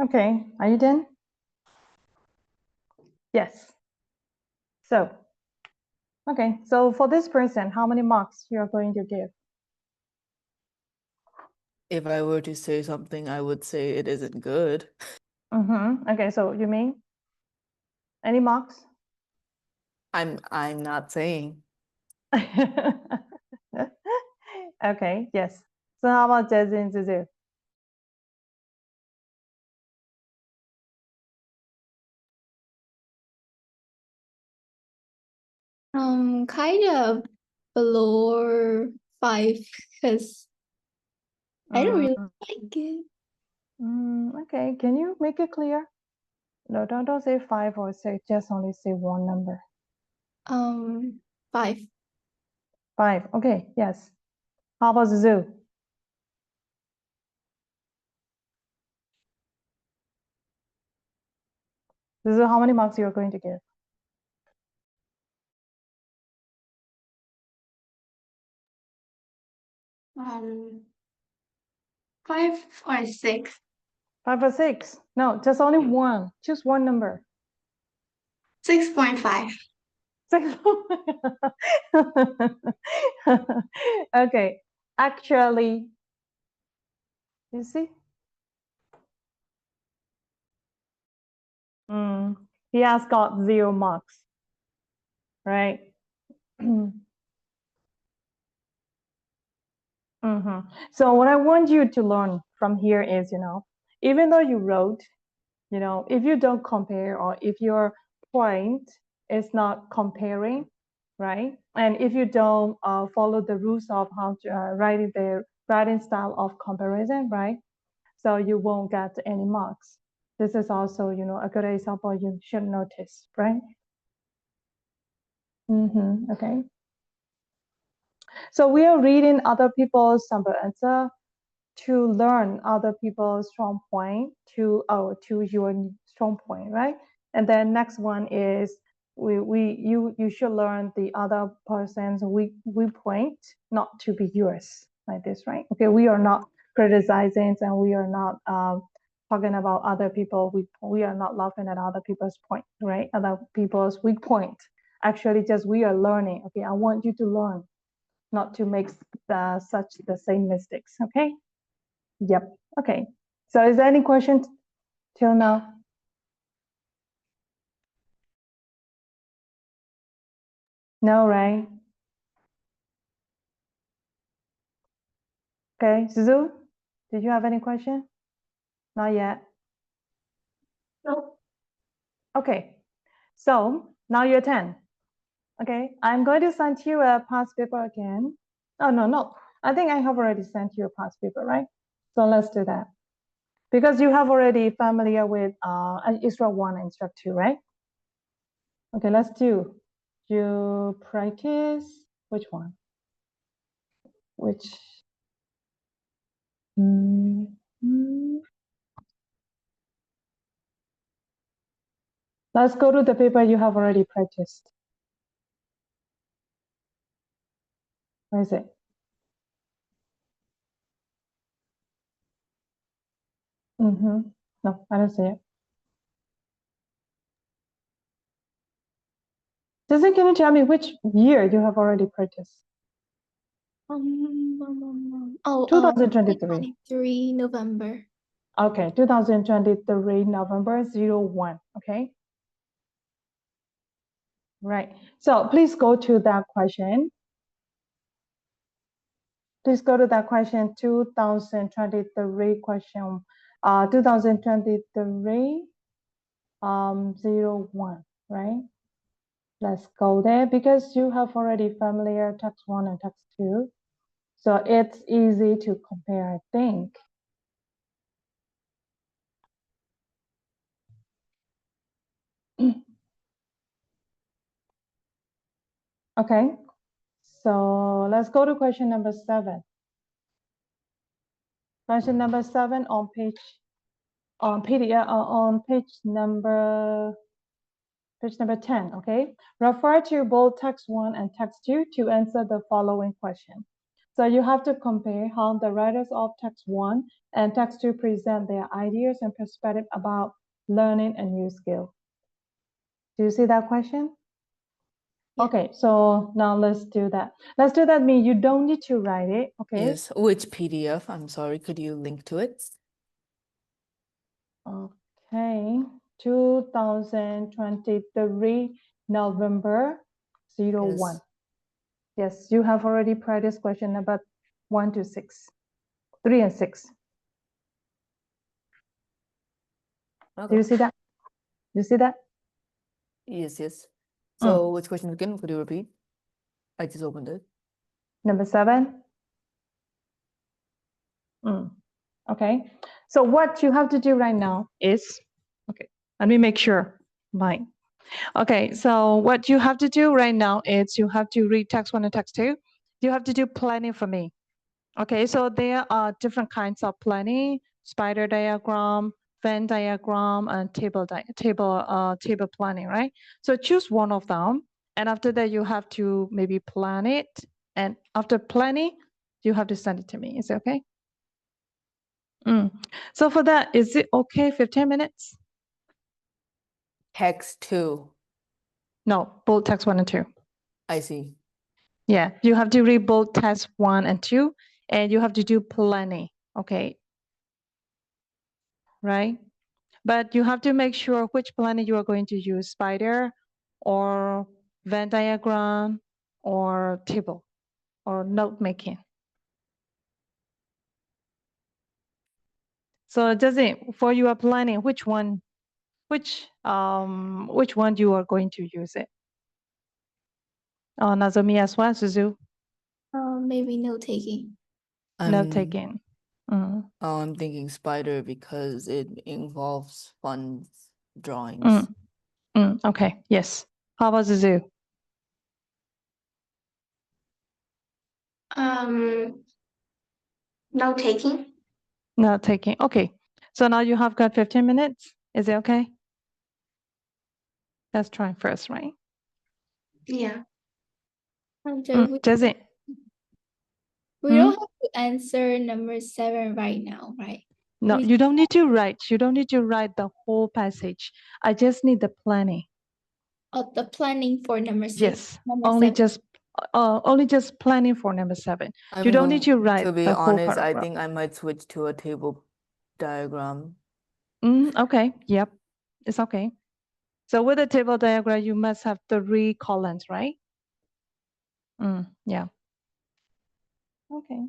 Okay, are you done? Yes. So, okay, so for this person, how many marks you are going to give? If I were to say something, I would say it isn't good. Okay, so you mean any marks? I'm not saying. Okay, yes. So how about Jesse and Zuzu? Kind of below 5 because I don't really like it. Okay, can you make it clear? No, don't say 5 or 6, just only say one number. 5. 5, okay, yes. How about Zuzu? Zuzu, how many marks you are going to give? 5 or 6. 5 or 6? No, just only one. Choose one number. 6.5. 6. Okay, actually, you see? He has got 0 marks, right? So what I want you to learn from here is, even though you wrote, if you don't compare or if your point is not comparing, right? And if you don't follow the rules of how to writing style of comparison, right? So you won't get any marks. This is also, a good example you should notice, right? Okay. So we are reading other people's sample answer to learn other people's strong point to your strong point, right? And then next one is you should learn the other person's weak point not to be yours, like this, right? Okay, we are not criticizing and we are not talking about other people. We are not laughing at other people's point, right? Other people's weak point. Actually, just we are learning. Okay, I want you to learn not to make the same mistakes. Okay. Yep. Okay. So is there any question till now? No, right? Okay, Suzu, did you have any question? Not yet. No. Okay, so now you're 10. Okay, I'm going to send you a past paper again. Oh, no. I think I have already sent you a past paper, right? So let's do that. Because you have already familiar with instruct 1 and instruct 2, right? Okay, let's do. You practice which one? Which? Let's go to the paper you have already practiced. Where is it? No, I don't see it. Jason, can you tell me which year you have already practiced? 2023. 2023 November. Okay, 2023 November 01. Okay. Right. So please go to that question. Please go to that question 2023 question 2023 01, right? Let's go there because you have already familiar text 1 and text 2. So it's easy to compare, I think. Okay, so let's go to question number 7. Question number 7 on page PDF on page number 10. Okay, refer to both text 1 and text 2 to answer the following question. So you have to compare how the writers of text 1 and text 2 present their ideas and perspective about learning a new skill. Do you see that question? Yeah. Okay, so now let's do that. Let's do that mean you don't need to write it, okay? Yes, which PDF? I'm sorry, could you link to it? Okay, 2023 November 01. Yes, you have already practiced question number 1 to 6, 3 and 6. Okay. Do you see that? Do you see that? Yes. So which question again? Could you repeat? I just opened it. Number 7. Okay, so what you have to do right now is, okay, let me make sure. Mine. Okay, so what you have to do right now is you have to read text 1 and text 2. You have to do planning for me. Okay, so there are different kinds of planning: spider diagram, Venn diagram, and table planning, right? So choose one of them, and after that you have to maybe plan it, and after planning, you have to send it to me. Is it okay? So for that, is it okay? 15 minutes? Text 2. No, both text 1 and 2. I see. Yeah, you have to read both text 1 and 2, and you have to do planning. Okay, right? But you have to make sure which planning you are going to use: spider or Venn diagram or table or note making. So does it, for your planning, which one you are going to use it? Nozomi as well, Suzu? Maybe note taking. Note taking. I'm thinking spider because it involves fun drawings. Okay, yes. How about Suzu? Note taking. Note taking. Okay. So now you have got 15 minutes. Is it okay? Let's try first, right? Yeah. Does it? We don't have to answer number 7 right now, right? No, you don't need to write. You don't need to write the whole passage. I just need the planning. Oh, the planning for number 6. Yes, Number only just planning for number 7. You don't need to write To be the whole honest, paragraph. I think I might switch to a table diagram. Okay, yep, it's okay. So with a table diagram, you must have 3 columns, right? Yeah. Okay.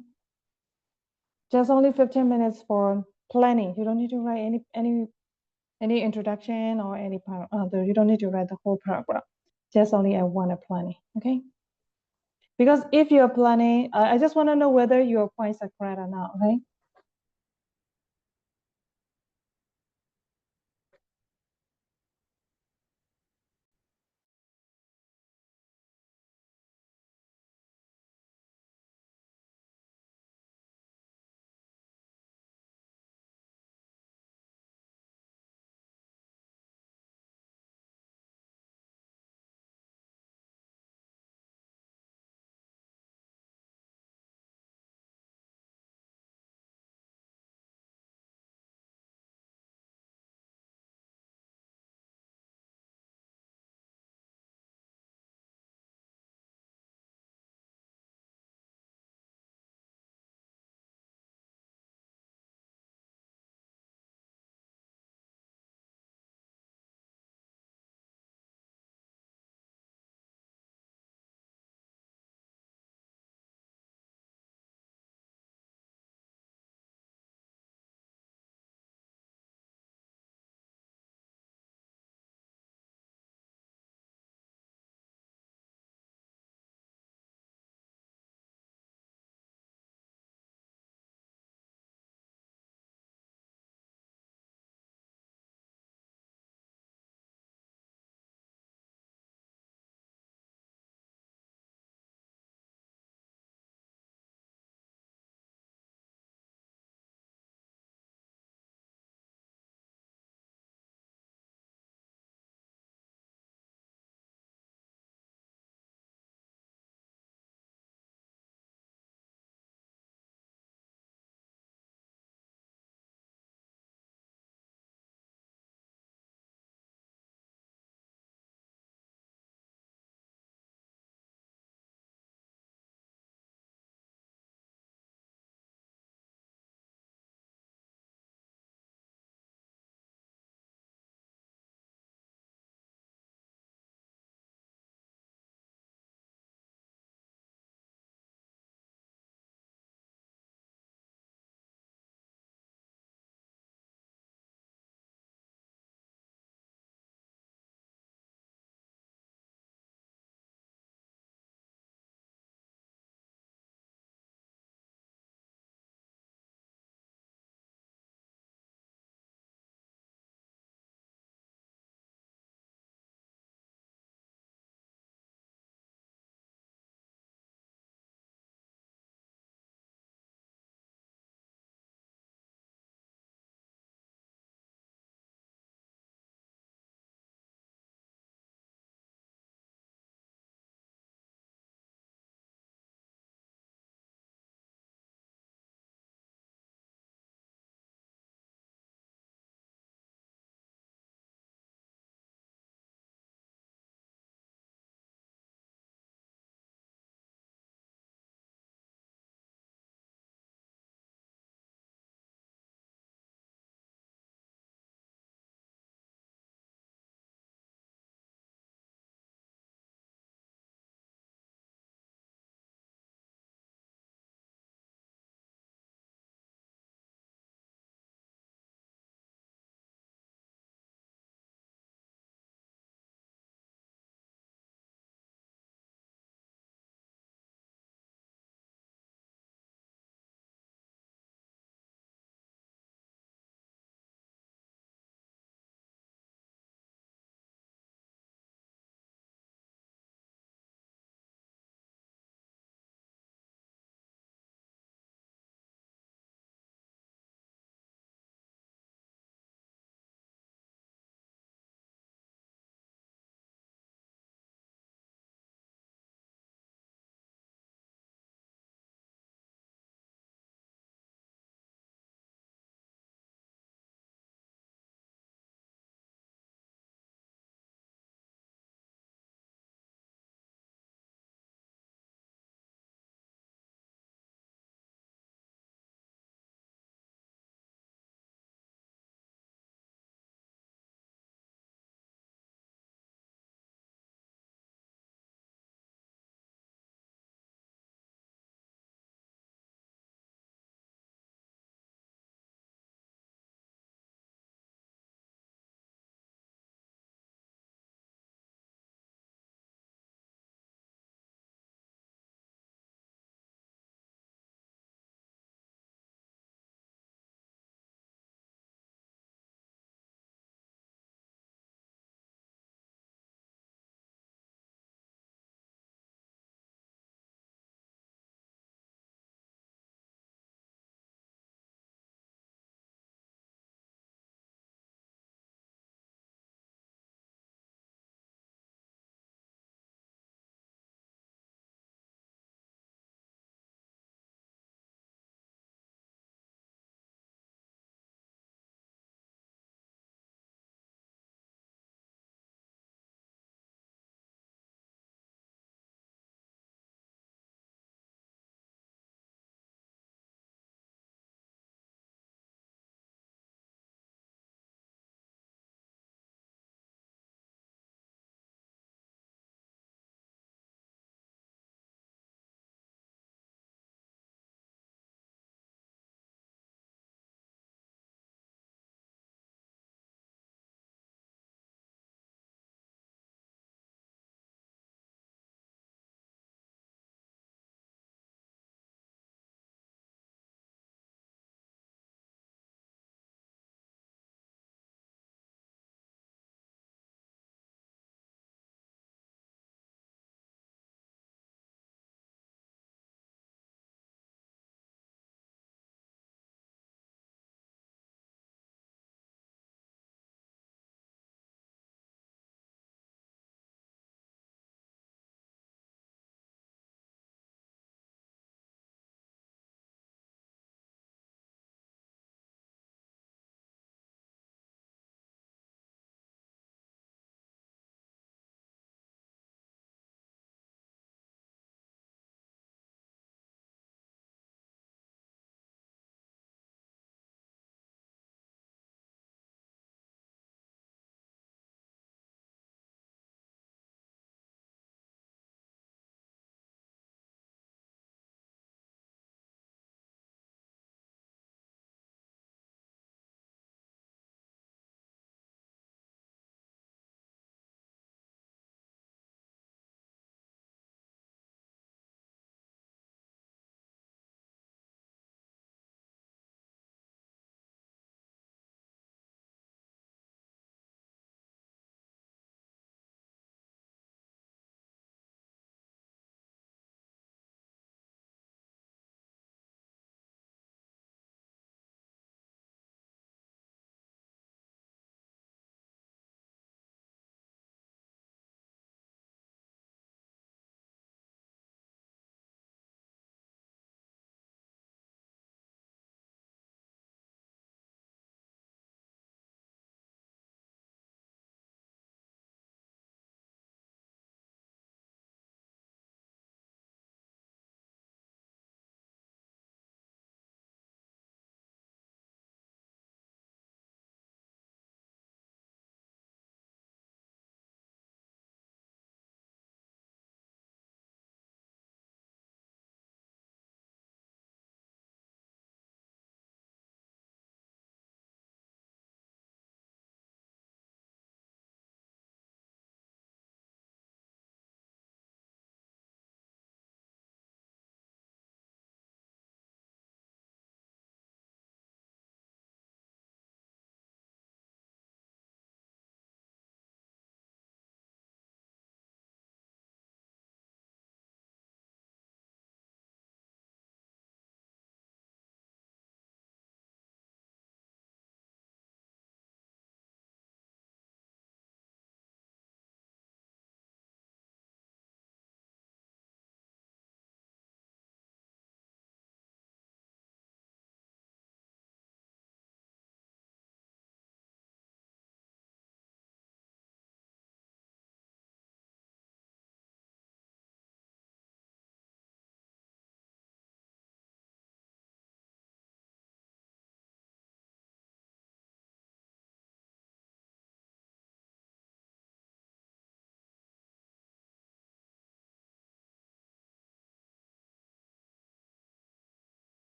Just only 15 minutes for planning. You don't need to write any introduction or any you don't need to write the whole paragraph. Just only I want to planning. Okay. Because if you're planning, I just want to know whether your points are correct or not. Okay.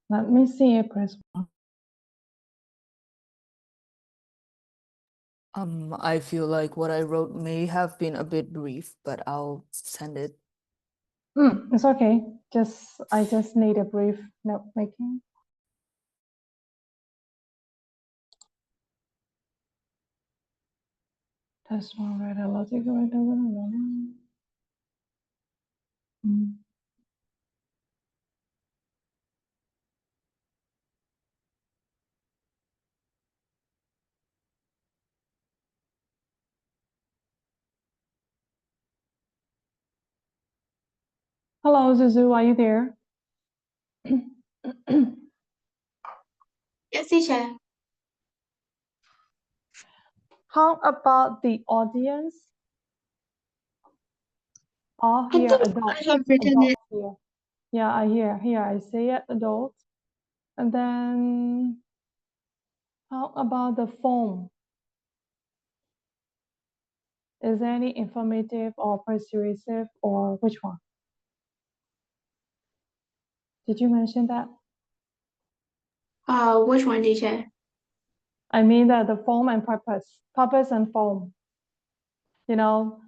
Let me see. Press 1. I feel like what I wrote may have been a bit brief, but I'll send it. It's okay. I just need a brief note making. Test 1, write a logic. Hello, Zuzu, are you there? Yes, teacher. How about the audience? Oh, I here, think adults. I have written Adults it. here. Yeah, I hear. Here, I say it, adults. And then, how about the form? Is there any informative or persuasive or which one? Did you mention that? Which one, teacher? I mean that the form and purpose and form. You know,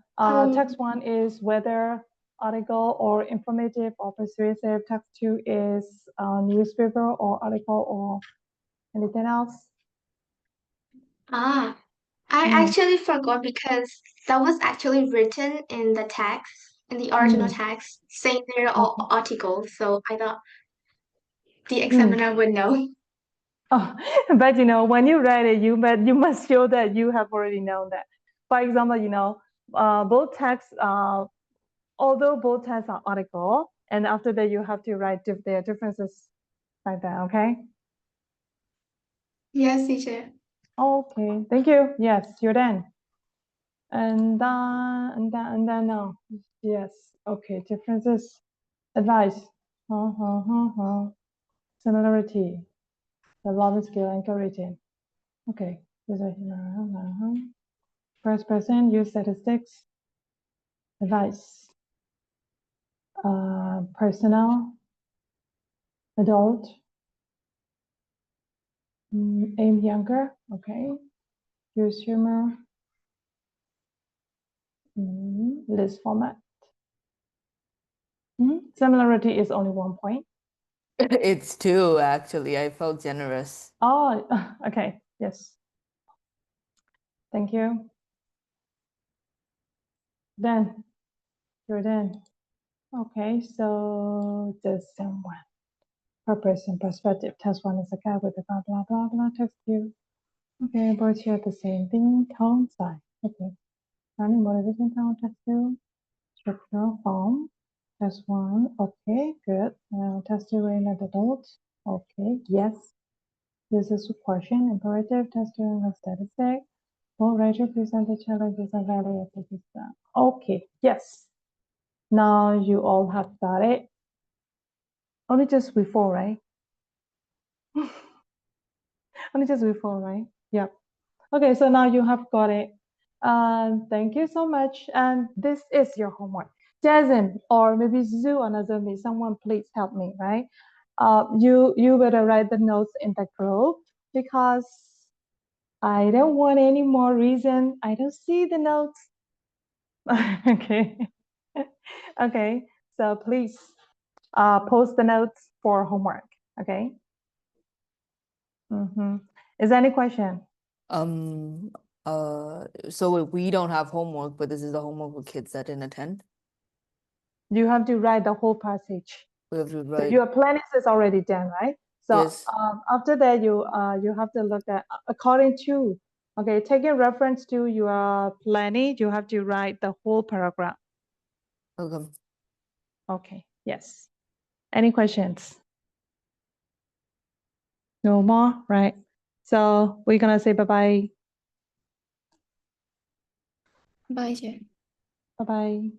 text 1 is whether article or informative or persuasive. Text 2 is newspaper or article or anything else. I actually forgot because that was actually written in the text, in the original text, saying they're all articles. So I thought the examiner would know. Oh, but when you write it, you must show that you have already known that. For example, both texts, although both texts are article, and after that you have to write their differences like that. Okay. Yes, teacher. Okay. Thank you. Yes, you're done. And then no. Yes. Okay. Differences. Advice. Similarity. Development skill and encouraging. Okay. First person, use statistics. Advice. Personal. Adult. Aim younger. Okay. Use humor. List format. Similarity is only 1 point. It's 2, actually. I felt generous. Oh, okay. Yes. Thank you. Then you're done. Okay, so just someone. Purpose and perspective. Test 1 is a guy with a blah blah blah blah. Text 2. Okay, both share the same thing. Tone size. Okay. Learning motivation tone. Text 2. Structural form. Test 1. Okay, good. Test 2 in adults. Okay, yes. This is a question. Imperative. Test 2 in statistic. All right, present the challenges and value of the system. Okay, yes. Now you all have got it. Only just before, right? Only just before, right? Yep. Okay, so now you have got it. Thank you so much. And this is your homework. Jason or maybe Zu or Nazumi, someone please help me, right? You better write the notes in the group because I don't want any more reason. I don't see the notes. Okay. Okay, so please post the notes for homework. Okay. Is there any question? So we don't have homework, but this is the homework for kids that didn't attend. You have to write the whole passage. We have to So write. your planning is already done, right? So Yes. after that, you have to look at according to, okay, taking reference to your planning, you have to write the whole paragraph. Okay. Okay. Yes. Any questions? No more, right? So we're gonna say bye-bye. Bye, teacher. Bye-bye.